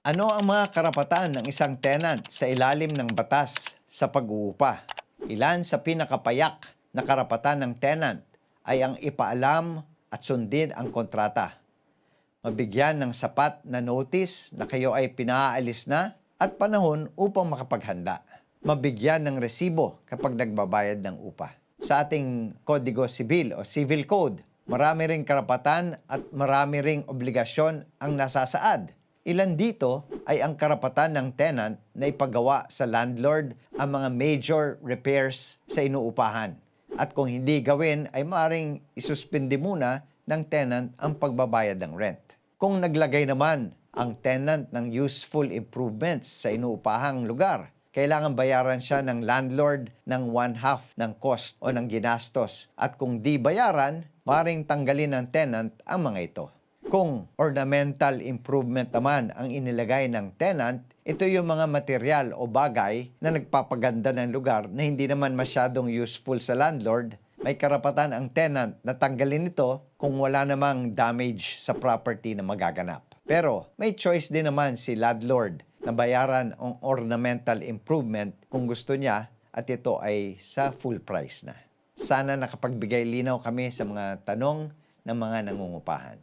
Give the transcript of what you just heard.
Ano ang mga karapatan ng isang tenant sa ilalim ng batas sa pag-uupa? Ilan sa pinakapayak na karapatan ng tenant ay ang ipaalam at sundin ang kontrata, mabigyan ng sapat na notice na kayo ay pinaalis na at panahon upang makapaghanda, mabigyan ng resibo kapag nagbabayad ng upa. Sa ating Kodigo Sibil o Civil Code, marami ring karapatan at marami ring obligasyon ang nasasaad. Ilan dito ay ang karapatan ng tenant na ipagawa sa landlord ang mga major repairs sa inuupahan. At kung hindi gawin ay maaaring isuspindi muna ng tenant ang pagbabayad ng rent. Kung naglagay naman ang tenant ng useful improvements sa inuupahang lugar, kailangan bayaran siya ng landlord ng 1/2 ng cost o ng ginastos. At kung di bayaran, maaaring tanggalin ng tenant ang mga ito. Kung ornamental improvement naman ang inilagay ng tenant, ito yung mga material o bagay na nagpapaganda ng lugar na hindi naman masyadong useful sa landlord. May karapatan ang tenant na tanggalin ito kung wala namang damage sa property na magaganap. Pero may choice din naman si landlord na bayaran ang ornamental improvement kung gusto niya at ito ay sa full price na. Sana nakapagbigay linaw kami sa mga tanong ng mga nangungupahan.